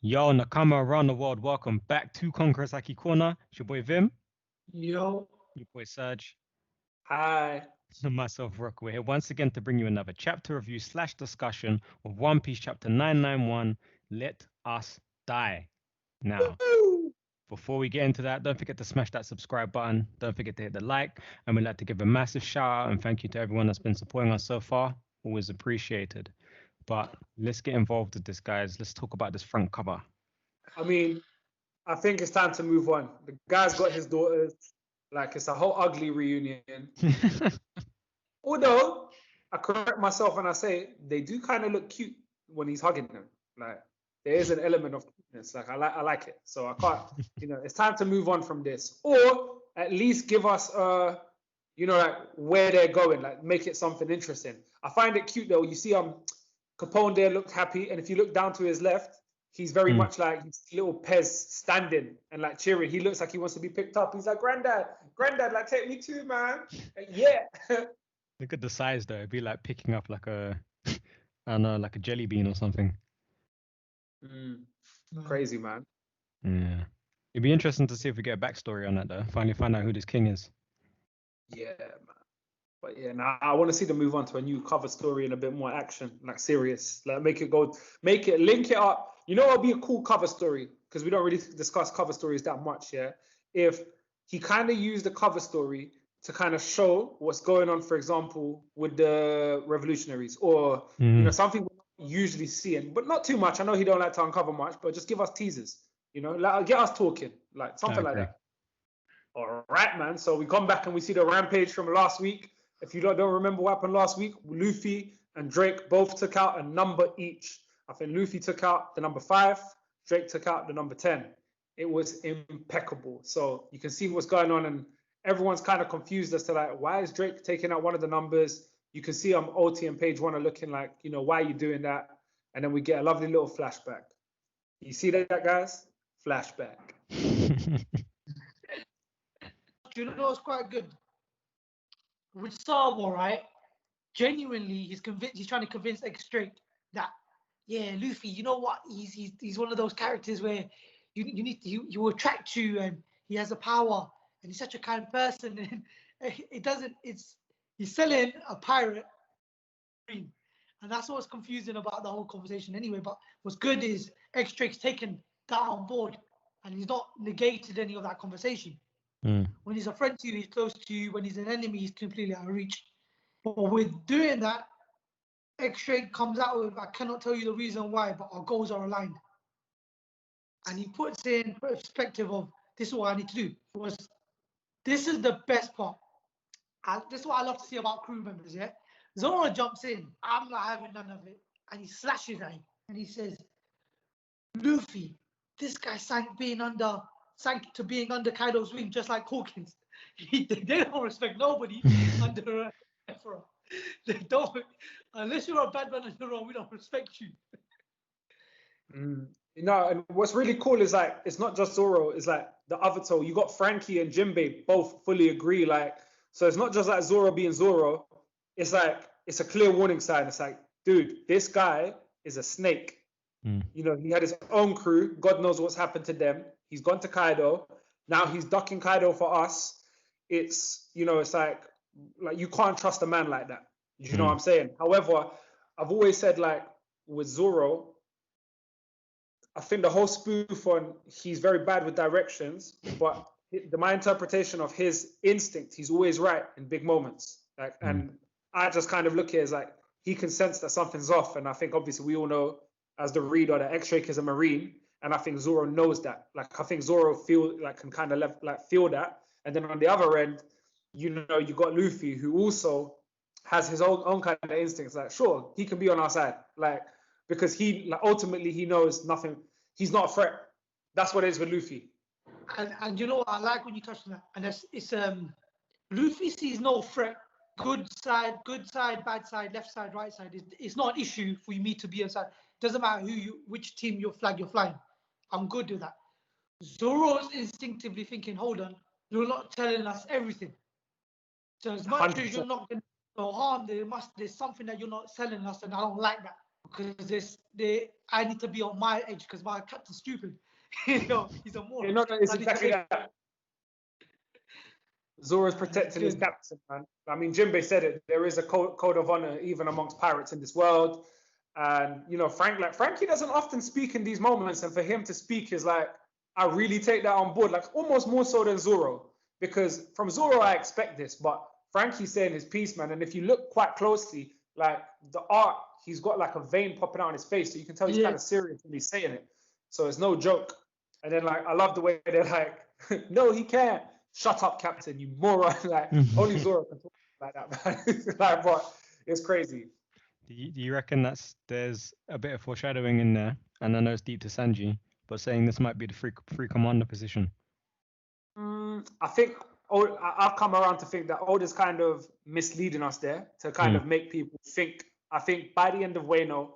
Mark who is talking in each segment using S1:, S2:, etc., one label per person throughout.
S1: Yo, Nakama around the world, welcome back to Conqueror's Haki Corner. It's your boy Vim,
S2: Yo,
S1: your boy Serge,
S2: hi.
S1: and myself Rock. We're here once again to bring you another chapter review slash discussion of One Piece chapter 991, Let Us Die. Now,
S2: Woo!
S1: before we get into that, don't forget to smash that subscribe button. Don't forget to hit the like. And we'd like to give a massive shout out and thank you to everyone that's been supporting us so far. Always appreciated. But let's get involved with this, guys. Let's talk about this front cover.
S2: I mean, I think it's time to move on. The guy's got his daughters. Like, it's a whole ugly reunion. Although, I correct myself when I say they do kind of look cute when he's hugging them. Like, there is an element of cuteness. Like, I like it. So I can't, it's time to move on from this. Or at least give us, like where they're going. Like, make it something interesting. I find it cute though. You see, Capone there looked happy, and if you look down to his left, he's very much like little Pez standing and like cheering. He looks like he wants to be picked up. He's like, Granddad, like take me too, man. Like, yeah.
S1: Look at the size though. It'd be like picking up like a, I don't know, like a jelly bean or something.
S2: Crazy, man.
S1: Yeah. It'd be interesting to see if we get a backstory on that though. Finally find out who this king is.
S2: Yeah, man. But yeah, now I want to see them move on to a new cover story and a bit more action, like serious. Like link it up. You know what'll be a cool cover story? Because we don't really discuss cover stories that much, yeah. If he kind of used the cover story to kind of show what's going on, for example, with the revolutionaries, or something we're not usually seeing, but not too much. I know he don't like to uncover much, but just give us teasers, like get us talking, like something like that. All right, man. So we come back and we see the rampage from last week. If you don't remember what happened last week, Luffy and Drake both took out a number each. I think Luffy took out the number 5, Drake took out the number 10. It was impeccable. So you can see what's going on, and everyone's kind of confused as to like, why is Drake taking out one of the numbers? You can see Ulti and Page One are looking like, why are you doing that? And then we get a lovely little flashback. You see that, guys? Flashback.
S3: You know it's quite good with Star Wars, right? Genuinely, he's convinced. He's trying to convince X Drake that, yeah, Luffy. You know what? He's one of those characters where you attract to, and he has a power, and he's such a kind person. And it doesn't. He's selling a pirate, and that's what's confusing about the whole conversation. Anyway, but what's good is X Drake's taken that on board, and he's not negated any of that conversation. When he's a friend to you, he's close to you. When he's an enemy, he's completely out of reach. But with doing that, X-Drake comes out with, I cannot tell you the reason why, but our goals are aligned. And he puts in perspective of, this is what I need to do. This is the best part. This is what I love to see about crew members, yeah? Zoro jumps in, I'm not having none of it. And he slashes at him. And he says, Luffy, this guy sank to being under Kaido's wing, just like Hawkins. They don't respect nobody under a emperor. They don't, unless you're a bad man on your own, we don't respect you.
S2: And what's really cool is like, it's not just Zoro, it's like the other two. You got Franky and Jimbe both fully agree. Like, so it's not just like Zoro being Zoro. It's like, it's a clear warning sign. It's like, dude, this guy is a snake. He had his own crew. God knows what's happened to them. He's gone to Kaido. Now he's ducking Kaido for us. It's, it's like you can't trust a man like that. You know what I'm saying? However, I've always said, like, with Zoro, I think the whole spoof on he's very bad with directions, but my interpretation of his instinct, he's always right in big moments. Like, and I just kind of look here as like, he can sense that something's off. And I think obviously we all know as the reader that X-Drake is a Marine. And I think Zoro knows that. Like, I think Zoro can kind of feel that. And then on the other end, you got Luffy, who also has his own kind of instincts. Like, sure, he can be on our side. Like, because ultimately he knows nothing. He's not a threat. That's what it is with Luffy.
S3: And you know what I like when you touch on that? And it's Luffy sees no threat. Good side, bad side, left side, right side. It's not an issue for me to be on side. Doesn't matter which team you're flying. I'm good with that. Zoro's instinctively thinking, hold on, you're not telling us everything. So as much 100%. As you're not going to harm, there's something that you're not telling us, and I don't like that. because I need to be on my edge because my captain's stupid. He's a moron.
S2: No, it's
S3: So I need to
S2: exactly
S3: make-
S2: that. Zoro's protecting his
S3: good.
S2: captain, man. I mean, Jimbe said it. There is a code of honor even amongst pirates in this world. And, Franky doesn't often speak in these moments. And for him to speak is like, I really take that on board, like almost more so than Zoro. Because from Zoro, I expect this. But Franky's saying his piece, man. And if you look quite closely, like the art, he's got like a vein popping out on his face. So you can tell he's kind of serious when he's saying it. So it's no joke. And then, like, I love the way they're like, no, he can't. Shut up, Captain, you moron. Like, only Zoro can talk like that, man. Like, but it's crazy.
S1: Do you reckon there's a bit of foreshadowing in there? And I know it's deep to Sanji, but saying this might be the free commander position.
S2: I think I've come around to think that Oda's kind of misleading us there to kind of make people think. I think by the end of Wano,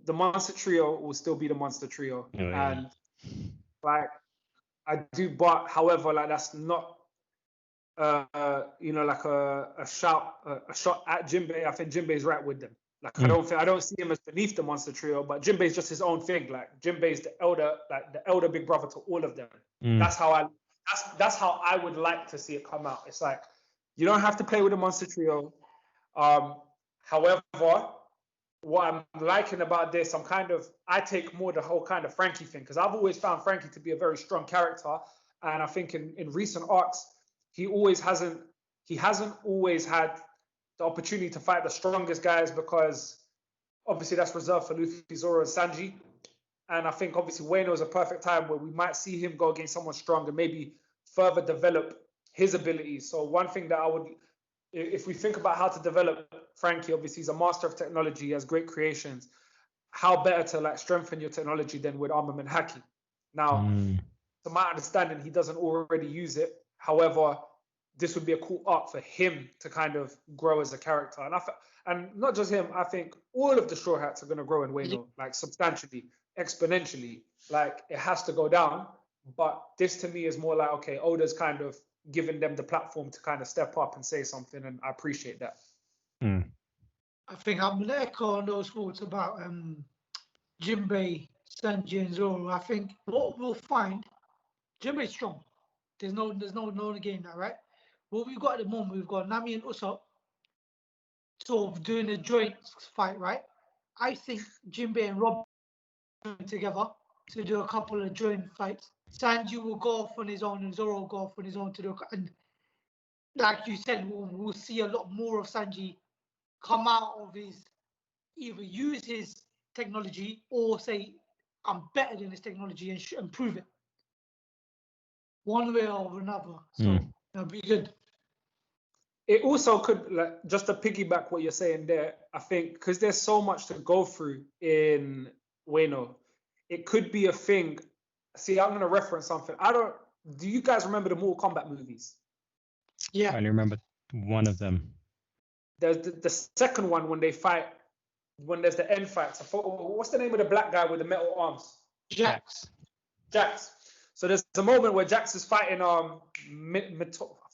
S2: the monster trio will still be the monster trio.
S1: Oh, yeah.
S2: And like I do, but however, like that's not like a shot at Jimbe. I think Jimbe's right with them. Like I don't see him as beneath the monster trio, but Jimbe's just his own thing. Like Jimbe's the elder big brother to all of them. That's how I would like to see it come out. It's like you don't have to play with the monster trio. However, what I'm liking about this, I take more the whole kind of Franky thing, because I've always found Franky to be a very strong character, and I think in recent arcs he hasn't always had the opportunity to fight the strongest guys, because obviously that's reserved for Luffy, Zoro, and Sanji. And I think obviously Wano is a perfect time where we might see him go against someone strong and maybe further develop his abilities. So one thing that if we think about how to develop Franky, obviously he's a master of technology, he has great creations. How better to like strengthen your technology than with armament Haki? Now, to my understanding, he doesn't already use it. However, this would be a cool arc for him to kind of grow as a character. And not just him, I think all of the Straw Hats are going to grow in Wano, like substantially, exponentially. Like it has to go down. But this to me is more like, okay, Oda's kind of giving them the platform to kind of step up and say something, and I appreciate that.
S3: I think I'm going to echo on those thoughts about Jimbe, Sanji, and Zoro. I think what we'll find, Jimbe's strong. There's no negating that, right? What we've got at the moment, we've got Nami and Usopp sort of doing a joint fight, right? I think Jimbe and Rob together to do a couple of joint fights. Sanji will go off on his own, and Zoro will go off on his own to do. And like you said, we'll see a lot more of Sanji come out of either use his technology or say, I'm better than this technology and prove it. One way or another. So that'll be good.
S2: It also could, like, just to piggyback what you're saying there, I think, because there's so much to go through in Wano, it could be a thing. See, I'm going to reference something. Do you guys remember the Mortal Kombat movies?
S3: Yeah.
S1: I only remember one of them.
S2: There's the second one when they fight, when there's the end fights. What's the name of the black guy with the metal arms?
S3: Jax.
S2: So there's a moment where Jax is fighting I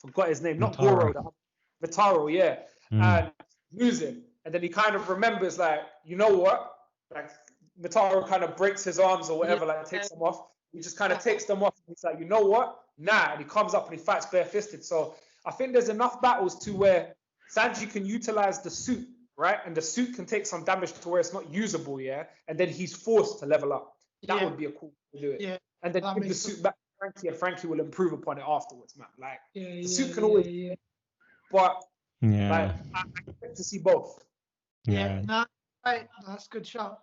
S2: forgot his name, not Goro, Mitaro, yeah, and losing. And then he kind of remembers, like, you know what? Like Mitaro kind of breaks his arms or whatever, like takes them off. He just kind of takes them off. He's like, you know what? Nah. And he comes up and he fights barefisted. So I think there's enough battles to where Sanji can utilize the suit, right? And the suit can take some damage to where it's not usable, yeah? And then he's forced to level up. That would be a cool way to do it. Yeah. And then give the suit back to Franky, and Franky will improve upon it afterwards, man. Like, the suit can always... But, like, I expect to see both.
S3: Yeah. Right. That's a good shout.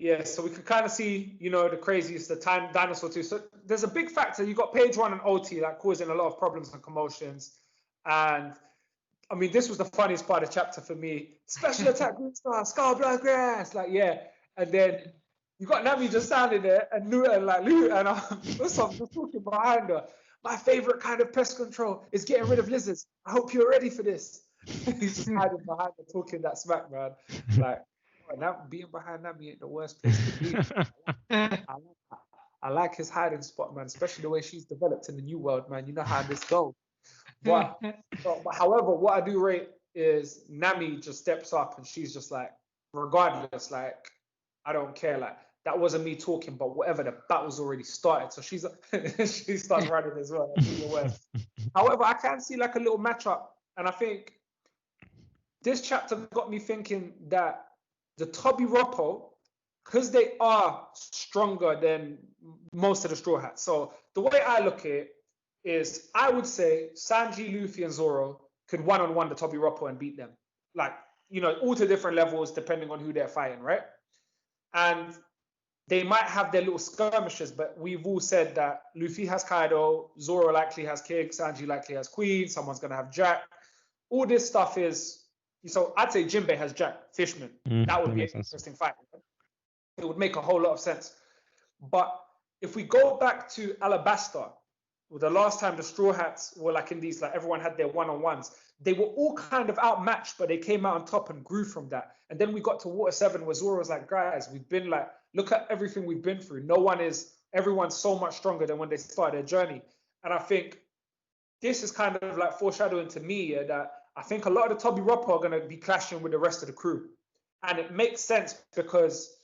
S2: Yeah, so we can kind of see, the craziest, the time dinosaur too. So there's a big factor. You got Page One and OT like causing a lot of problems and commotions. And I mean, this was the funniest part of the chapter for me. Special attack green star, skull blood grass, like yeah. And then you got Nami just standing there and Lou and Usopp just talking behind her. My favorite kind of pest control is getting rid of lizards. I hope you're ready for this. He's just hiding behind her talking that smack, man. Like. Being behind Nami ain't the worst place to be. I like his hiding spot, man, especially the way she's developed in the new world, man. You know how this goes. But however, what I do rate is Nami just steps up and she's just like, regardless, like, I don't care. Like, that wasn't me talking, but whatever, the battle's already started. So she starts running as well. That's even worse. However, I can see like a little matchup, and I think this chapter got me thinking that the Toby Roppo, because they are stronger than most of the Straw Hats. So the way I look at it is, I would say Sanji, Luffy, and Zoro could one-on-one the Toby Roppo and beat them. Like, you know, all to different levels depending on who they're fighting, right? And they might have their little skirmishes, but we've all said that Luffy has Kaido, Zoro likely has King, Sanji likely has Queen, someone's going to have Jack. All this stuff is... So I'd say Jimbe has Jack Fishman. That would be an interesting fight. It would make a whole lot of sense. But if we go back to Alabasta, the last time the Straw Hats were like in these, like everyone had their one-on-ones, they were all kind of outmatched, but they came out on top and grew from that. And then we got to Water 7 where Zoro was like, guys, we've been like, look at everything we've been through. Everyone's so much stronger than when they started their journey. And I think this is kind of like foreshadowing to me that I think a lot of the Toby Roppo are going to be clashing with the rest of the crew. And it makes sense because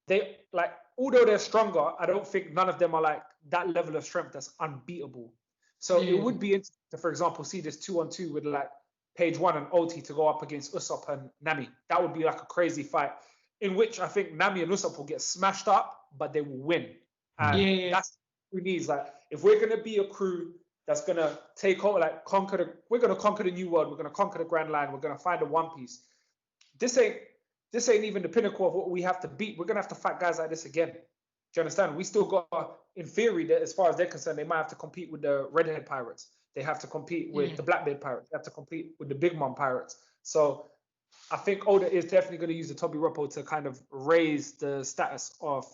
S2: they, like, although they're stronger, I don't think none of them are like that level of strength that's unbeatable. So it would be interesting to, for example, see this 2-on-2 with like Page One and Ulti to go up against Usopp and Nami. That would be like a crazy fight in which I think Nami and Usopp will get smashed up, but they will win. And that's what we need. Like, if we're going to be a crew that's going to take over, like we're going to conquer the New World, we're going to conquer the Grand Line, we're going to find a One Piece. This ain't even the pinnacle of what we have to beat. We're going to have to fight guys like this again. Do you understand? We still got, in theory, that as far as they're concerned, they might have to compete with the Redhead Pirates. They have to compete with the Blackbeard Pirates. They have to compete with the Big Mom Pirates. So I think Oda is definitely going to use the Toby Roppo to kind of raise the status of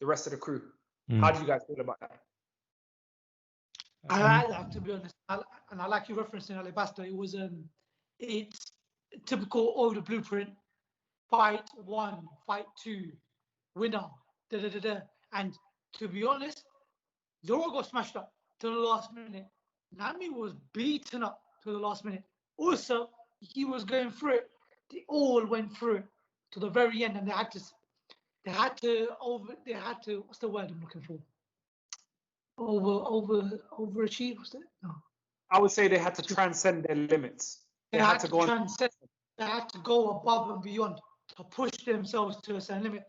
S2: the rest of the crew. How do you guys feel about that?
S3: I like that, to be honest. And I like you referencing Alabasta. It's typical Oda blueprint. Fight 1, fight 2, winner, And to be honest, Zoro got smashed up to the last minute. Nami was beaten up to the last minute. Also, he was going through it. They all went through it to the very end, and they had to what's the word I'm looking for? Overachieve, was it? No.
S2: I would say they had to transcend their limits.
S3: They had to go above and beyond to push themselves to a certain limit.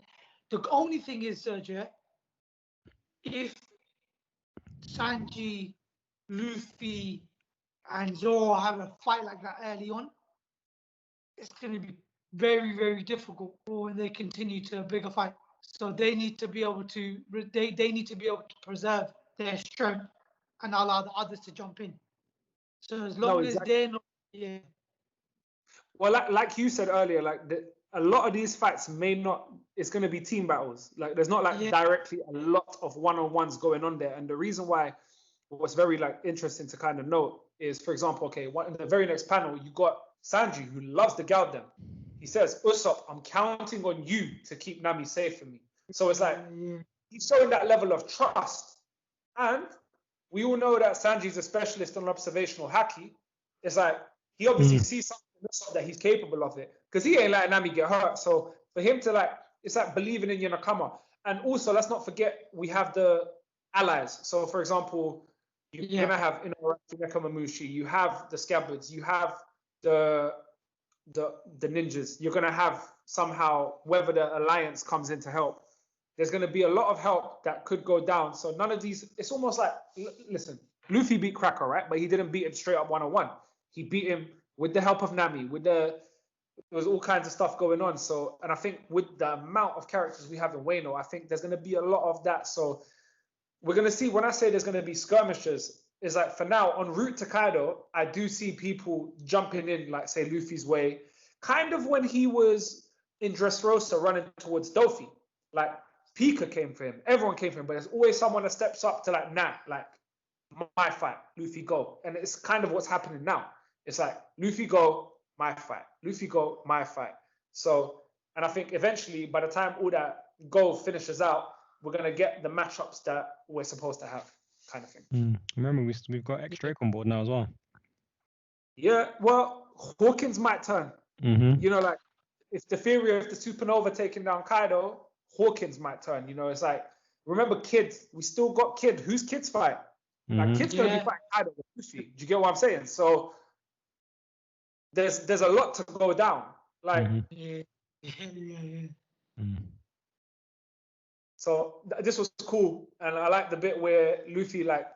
S3: The only thing is, Sergio, if Sanji, Luffy, and Zoro have a fight like that early on, it's going to be very, very difficult when they continue to a bigger fight. So they need to be able to preserve their strength and allow the others to jump in. So as long as they're not,
S2: Well, like you said earlier, like a lot of these fights it's going to be team battles. Like, there's not directly a lot of one-on-ones going on there. And the reason why, what's very like interesting to kind of note is, for example, in the very next panel, you got Sanji, who loves to gouge them. He says, Usopp, I'm counting on you to keep Nami safe for me. So it's like, he's showing that level of trust. And we all know that Sanji's a specialist on observational Haki. It's like, he obviously sees something that he's capable of it, because he ain't letting Nami get hurt. So for him to it's like believing in your nakama. And also, let's not forget, we have the allies. So for example, you're gonna have Inuarashi, Nekomamushi, you have the Scabbards, you have the ninjas. You're gonna have somehow, whether the alliance comes in to help, there's gonna be a lot of help that could go down. So none of these, it's almost like, listen, Luffy beat Cracker, right? But he didn't beat him straight up one-on-one. He beat him with the help of Nami, there was all kinds of stuff going on. So, and I think with the amount of characters we have in Wano, I think there's going to be a lot of that. So we're going to see, when I say there's going to be skirmishes, is like, for now, en route to Kaido, I do see people jumping in, like, say, Luffy's way. Kind of when he was in Dressrosa running towards Dofi. Like, Pika came for him. Everyone came for him. But there's always someone that steps up to, like, nah, like, my fight, Luffy go. And it's kind of what's happening now. It's like, Luffy go, my fight. Luffy go, my fight. So, and I think eventually, by the time all that goal finishes out, we're going to get the matchups that we're supposed to have, kind of thing.
S1: Remember, we've got X-Drake on board now as well.
S2: Yeah, well, Hawkins might turn. You know, like, if the theory of the supernova taking down Kaido, Hawkins might turn. You know, it's like, remember kids, we still got kid. Who's kids fight? Like kids gonna be fighting Kaido with Luffy. Do you get what I'm saying? So there's a lot to go down. Like so this was cool, and I like the bit where Luffy like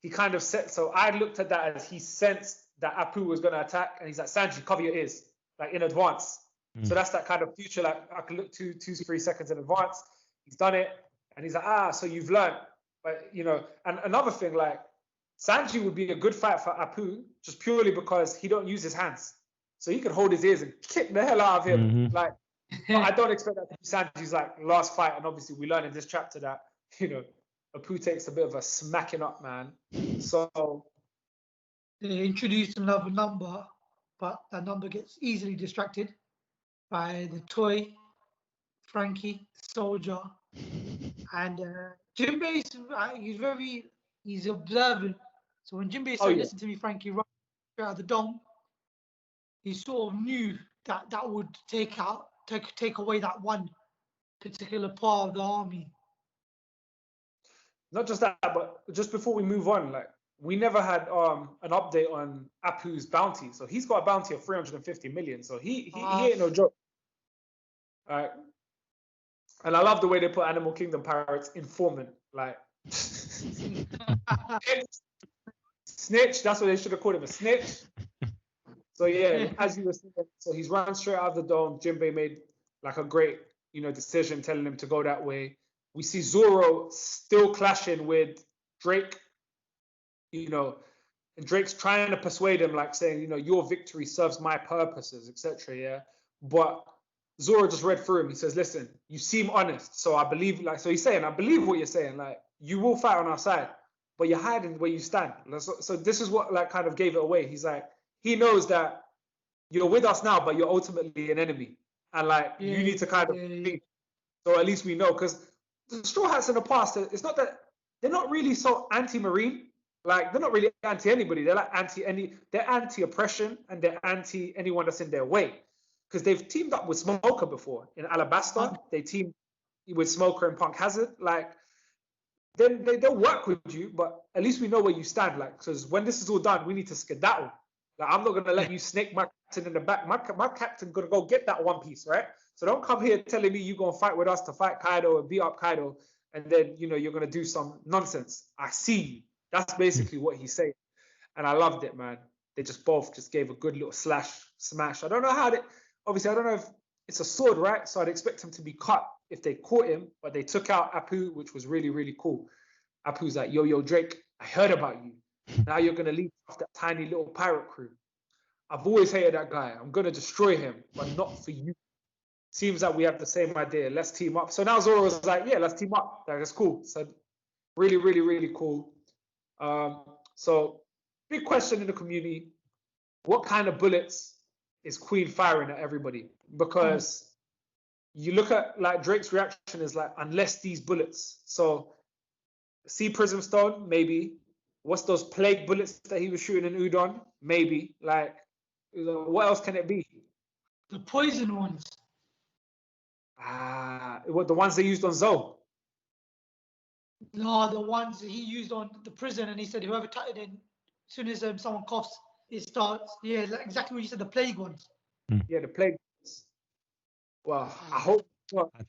S2: he kind of set. So I looked at that as he sensed that Apoo was gonna attack, and he's like, Sanji, cover your ears, like in advance. So that's that kind of future, like I can look 2-3 seconds in advance. He's done it, and he's like, so you've learned. But you know, and another thing, like Sanji would be a good fight for Apoo just purely because he don't use his hands, so he could hold his ears and kick the hell out of him. Like, I don't expect that to be Sanji's like last fight, and obviously we learn in this chapter that you know Apoo takes a bit of a smacking up, man. So
S3: they introduced another number, but that number gets easily distracted by the toy, Franky, soldier, and Jimbe. He's observant. So when Jimbe said, "Listen to me, Franky, right out of the dome," he sort of knew that that would take away that one particular part of the army.
S2: Not just that, but just before we move on, like we never had an update on Apoo's bounty. So he's got a bounty of 350 million. So he ain't no joke. Alright. And I love the way they put Animal Kingdom pirates informant. Like snitch, that's what they should have called him, a snitch. So yeah, as you were saying, so he's run straight out of the dome. Jimbe made like a great, decision telling him to go that way. We see Zoro still clashing with Drake, and Drake's trying to persuade him, like saying, your victory serves my purposes, etc. Yeah, but Zoro just read through him. He says, "Listen, you seem honest, so I believe." So he's saying, "I believe what you're saying. Like, you will fight on our side, but you're hiding where you stand." So this is what like kind of gave it away. He's like, he knows that you're with us now, but you're ultimately an enemy, and like you need to kind of think. So at least we know, because the Straw Hats in the past, it's not that they're not really so anti-marine. Like they're not really anti-anybody. They're like they're anti-oppression, and they're anti anyone that's in their way. Because they've teamed up with Smoker before in Alabasta. They teamed with Smoker and Punk Hazard. Like, then they'll work with you, but at least we know where you stand. Like, because when this is all done, we need to skedaddle. Like, I'm not gonna let you snake my captain in the back. My captain gonna go get that One Piece, right? So don't come here telling me you're gonna fight with us to fight Kaido and beat up Kaido, and then you're gonna do some nonsense. I see you. That's basically what he's saying, and I loved it, man. They both gave a good little smash. I don't know how obviously, I don't know if it's a sword, right? So I'd expect him to be cut if they caught him, but they took out Apoo, which was really, really cool. Apoo's like, yo, Drake, I heard about you. Now you're going to lead off that tiny little pirate crew. I've always hated that guy. I'm going to destroy him, but not for you. Seems like we have the same idea. Let's team up. So now Zoro was like, yeah, let's team up. Like, that's cool. So really, really, really cool. So big question in the community. What kind of bullets is Queen firing at everybody? Because you look at like Drake's reaction is like, unless these bullets. So Sea Prism Stone, maybe. What's those plague bullets that he was shooting in Udon? Maybe. Like, what else can it be?
S3: The poison ones.
S2: What, the ones they used on Zoe?
S3: No, the ones he used on the prison, and he said whoever touched it, as soon as someone coughs, it starts. Yeah, exactly what you said, the plague ones.
S2: Yeah, the plague ones. Well, I hope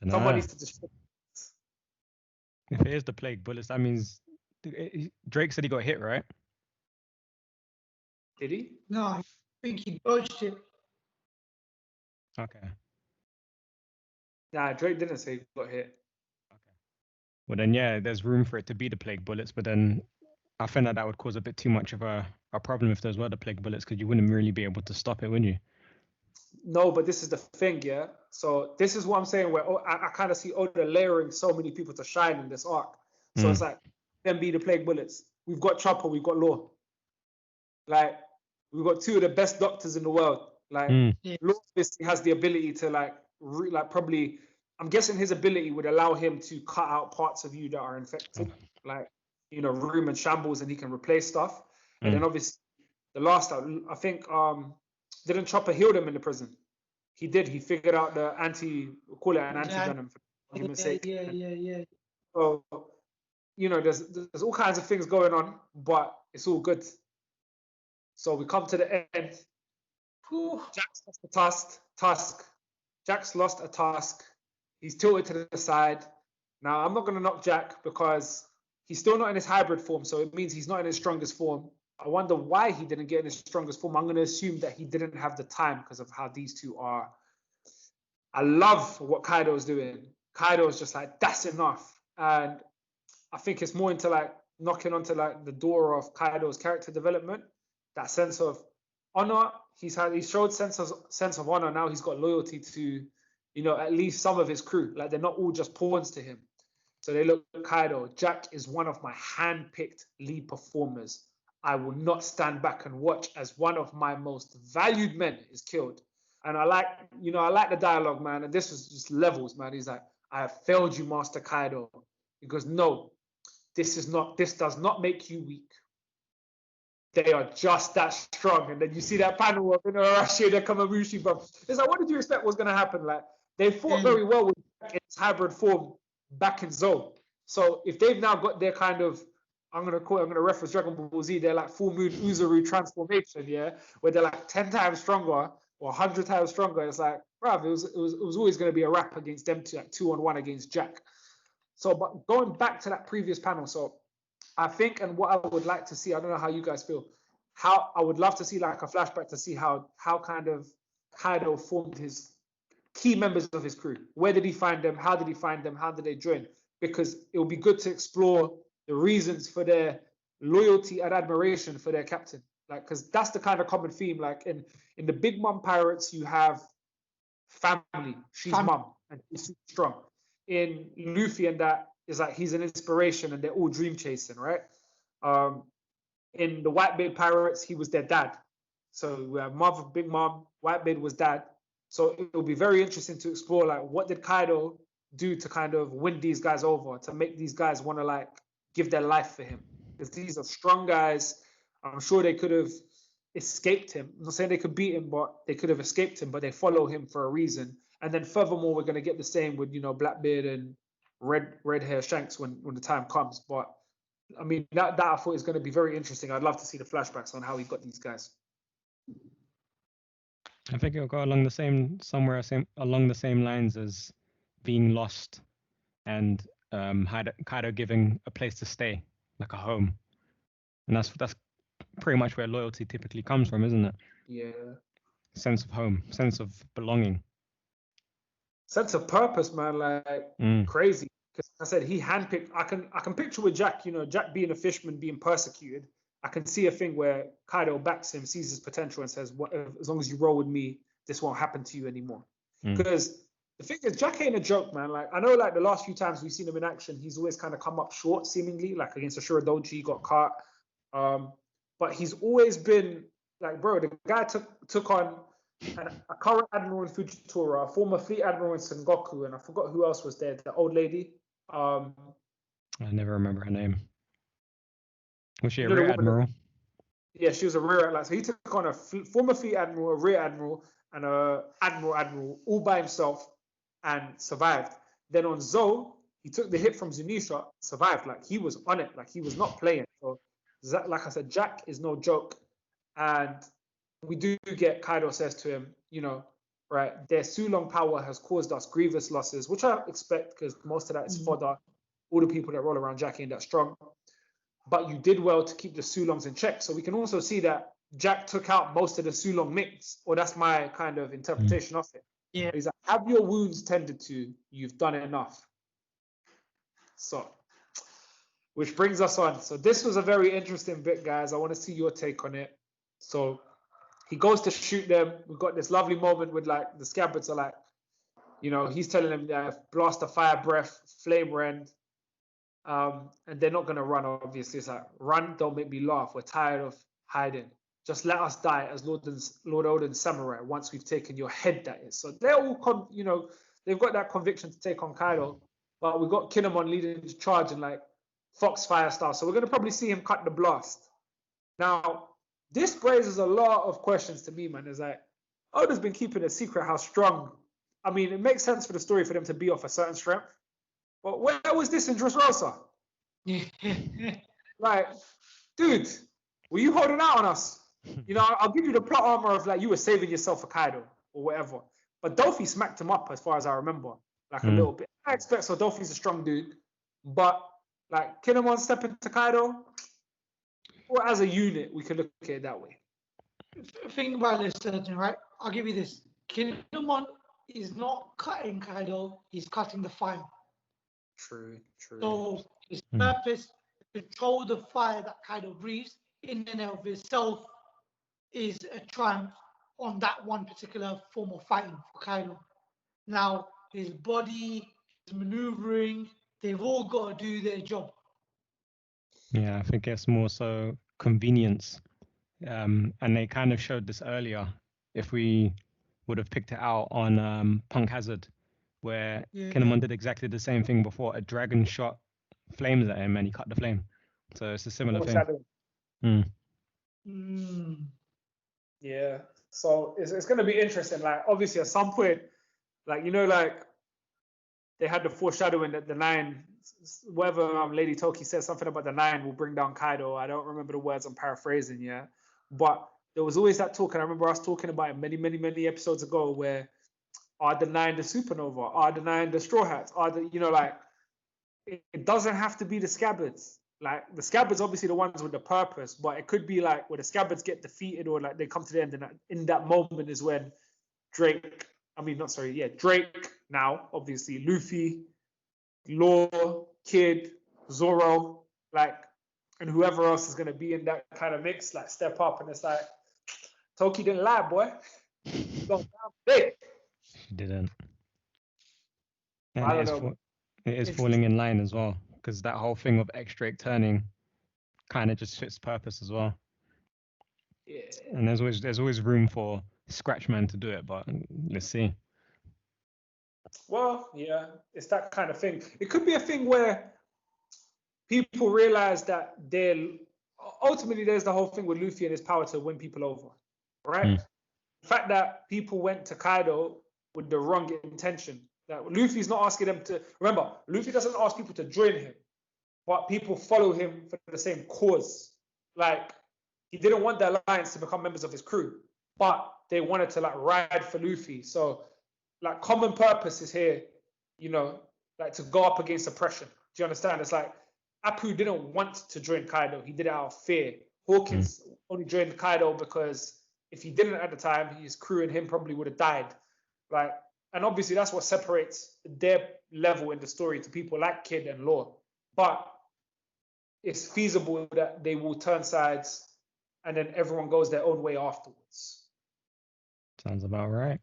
S2: someone needs to destroy.
S1: If it is the plague bullets, that means Drake said he got hit, right?
S2: Did he?
S3: No, I think he dodged it.
S1: Okay.
S2: Nah, Drake didn't say he got hit.
S1: Okay. Well then, yeah, there's room for it to be the plague bullets, but then I think that would cause a bit too much of a problem if those were the plague bullets, because you wouldn't really be able to stop it, wouldn't you?
S2: No, but this is the thing, yeah? So this is what I'm saying, where I kind of see Oda layering so many people to shine in this arc. So it's like, them be the plague bullets. We've got Chopper, we've got Law. Like, we've got two of the best doctors in the world. Like, Law obviously has the ability to probably, I'm guessing his ability would allow him to cut out parts of you that are infected. Like, room and shambles, and he can replace stuff. And then obviously, the last, I think, didn't Chopper heal them in the prison? He did. He figured out the call it an anti-venom for argument's sake.
S3: Yeah.
S2: So, you know, there's all kinds of things going on, but it's all good. So we come to the end. Jack's lost a task. Jack's lost a task. He's tilted to the side. Now, I'm not going to knock Jack because he's still not in his hybrid form, so it means he's not in his strongest form. I wonder why he didn't get in his strongest form. I'm going to assume that he didn't have the time because of how these two are. I love what Kaido's doing. Kaido's just like, that's enough. And I think it's more into like knocking onto like the door of Kaido's character development. That sense of honor. He showed sense of honor. Now he's got loyalty to, you know, at least some of his crew. Like they're not all just pawns to him. So they look at Kaido. Jack is one of my hand-picked lead performers. I will not stand back and watch as one of my most valued men is killed. And I like the dialogue, man. And this was just levels, man. He's like, I have failed you, Master Kaido. He goes, no, this does not make you weak. They are just that strong. And then you see that panel of Inuarashi and Nekomamushi, bro. It's like, what did you expect was going to happen? Like, they fought very well with its hybrid form back in Zou. So if they've now got their kind of, I'm gonna reference Dragon Ball Z, they're like full moon Uzuru transformation, yeah, where they're like 10 times stronger or 100 times stronger. It's like, bruv, it was always gonna be a wrap against them two, like 2-on-1 against Jack. So, but going back to that previous panel, so I think, and what I would like to see, I don't know how you guys feel, how I would love to see like a flashback to see how kind of Kaido formed his key members of his crew. Where did he find them? How did he find them? How did they join? Because it would be good to explore the reasons for their loyalty and admiration for their captain. Like, because that's the kind of common theme. Like in the Big Mom Pirates, you have family. She's mom and she's strong. In Luffy and that is like he's an inspiration and they're all dream chasing, right? In the Whitebeard Pirates, he was their dad. So we have mother, Big Mom, Whitebeard was dad. So it will be very interesting to explore like what did Kaido do to kind of win these guys over, to make these guys want to like give their life for him. Because these are strong guys. I'm sure they could have escaped him. I'm not saying they could beat him, but they could have escaped him, but they follow him for a reason. And then furthermore, we're going to get the same with, you know, Blackbeard and red hair Shanks when the time comes. But I mean, that I thought is going to be very interesting. I'd love to see the flashbacks on how he got these guys.
S1: I think it'll go along the same lines as being lost and Kaido giving a place to stay, like a home. And that's pretty much where loyalty typically comes from, isn't it?
S2: Yeah.
S1: Sense of home, sense of belonging.
S2: Sense of purpose, man, like crazy. Because I said he handpicked. I can picture with Jack, you know, Jack being a fisherman, being persecuted. I can see a thing where Kaido backs him, sees his potential, and says, as long as you roll with me, this won't happen to you anymore. Because the thing is, Jack ain't a joke, man. Like, I know, like, the last few times we've seen him in action, he's always kind of come up short, seemingly. Like, against Ashura Doji, he got caught. But he's always been, like, bro, the guy took on a current admiral in Fujitora, a former fleet admiral in Sengoku, and I forgot who else was there, the old lady.
S1: I never remember her name. Was she a rear admiral?
S2: Yeah, she was a rear admiral. So he took on a former fleet admiral, a rear admiral, and a admiral all by himself and survived. Then on Zou, he took the hit from Zunisha, survived. Like, he was on it. Like, he was not playing. So, like I said, Jack is no joke. And we do get Kaido says to him, you know, right, their Sulong power has caused us grievous losses, which I expect because most of that is fodder. All the people that roll around Jack ain't that strong. But you did well to keep the Sulongs in check. So we can also see that Jack took out most of the Sulong minks, or that's my kind of interpretation of it.
S3: Yeah.
S2: He's like, have your wounds tended to, you've done enough. So, which brings us on. So this was a very interesting bit, guys. I want to see your take on it. So he goes to shoot them. We've got this lovely moment with like the Scabbards are like, you know, he's telling them that blast of fire breath, flame rend. And they're not going to run, obviously. It's like, run, don't make me laugh. We're tired of hiding. Just let us die as Lord Odin's samurai once we've taken your head, that is. So they're all, you know, they've got that conviction to take on Kaido. But we've got Kinemon leading the charge in like Foxfire style. So we're going to probably see him cut the blast. Now, this raises a lot of questions to me, man. It's like, Oda's been keeping a secret how strong. I mean, it makes sense for the story for them to be off a certain strength. But where was this in Dressrosa? Like, dude, were you holding out on us? You know, I'll give you the plot armor of like you were saving yourself for Kaido or whatever. But Dolphy smacked him up as far as I remember, like a little bit. I expect so. Dolphy's a strong dude, but like Kinemon stepping to Kaido, or as a unit, we could look at it that way.
S3: Think about this, right? I'll give you this. Kinemon is not cutting Kaido, he's cutting the fire.
S2: True.
S3: So his purpose to control the fire that Kaido breathes in and of itself is a triumph on that one particular form of fighting for Kaido. Now, his body, his maneuvering, they've all got to do their job.
S1: Yeah, I think it's more so convenience. And they kind of showed this earlier. If we would have picked it out on Punk Hazard, where Kinemon did exactly the same thing before. A dragon shot flames at him and he cut the flame. So it's a similar thing.
S2: Yeah. So it's going to be interesting. Like, obviously, at some point, like, you know, like, they had the foreshadowing that the 9, whether Lady Toki said something about the 9 will bring down Kaido. I don't remember the words, I'm paraphrasing, yeah. But there was always that talk, and I remember us talking about it many episodes ago, where are the 9 the supernova? Are the 9 the straw hats? Are the, you know, like, it doesn't have to be the Scabbards. Like, the Scabbards obviously the ones with the purpose, but it could be like where the Scabbards get defeated or like they come to the end, and in that moment is when Drake now, obviously, Luffy, Law, Kid, Zoro, like, and whoever else is going to be in that kind of mix, like, step up. And it's like, Toki didn't lie, boy.
S1: She didn't. And
S2: I don't know.
S1: It is falling in line as well, because that whole thing of X-Drake turning kind of just fits purpose as well.
S2: Yeah.
S1: And there's always room for Scratchman to do it, but let's see.
S2: Well, yeah, it's that kind of thing. It could be a thing where people realize that ultimately there's the whole thing with Luffy and his power to win people over, right? The fact that people went to Kaido with the wrong intention. That Luffy's not asking them to, remember, Luffy doesn't ask people to join him, but people follow him for the same cause. Like, he didn't want the alliance to become members of his crew, but they wanted to like ride for Luffy. So like common purpose is here, you know, like to go up against oppression. Do you understand? It's like Apoo didn't want to join Kaido. He did it out of fear. Hawkins only joined Kaido because if he didn't at the time, his crew and him probably would have died. Like, and obviously that's what separates their level in the story to people like Kid and Law. But it's feasible that they will turn sides and then everyone goes their own way afterwards.
S1: Sounds about right.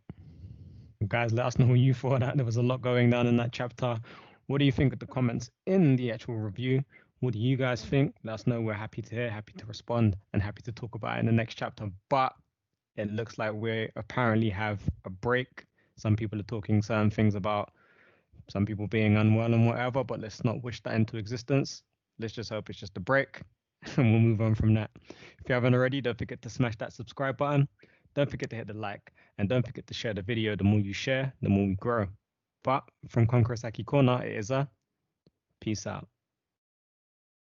S1: Guys, let us know who you thought that. There was a lot going on in that chapter. What do you think of the comments in the actual review? What do you guys think? Let us know. We're happy to hear, happy to respond, and happy to talk about it in the next chapter. But it looks like we apparently have a break. Some people are talking certain things about some people being unwell and whatever, but let's not wish that into existence. Let's just hope it's just a break, and we'll move on from that. If you haven't already, don't forget to smash that subscribe button. Don't forget to hit the like, and don't forget to share the video. The more you share, the more we grow. But from Conqueror's Haki Corner, it is a peace out.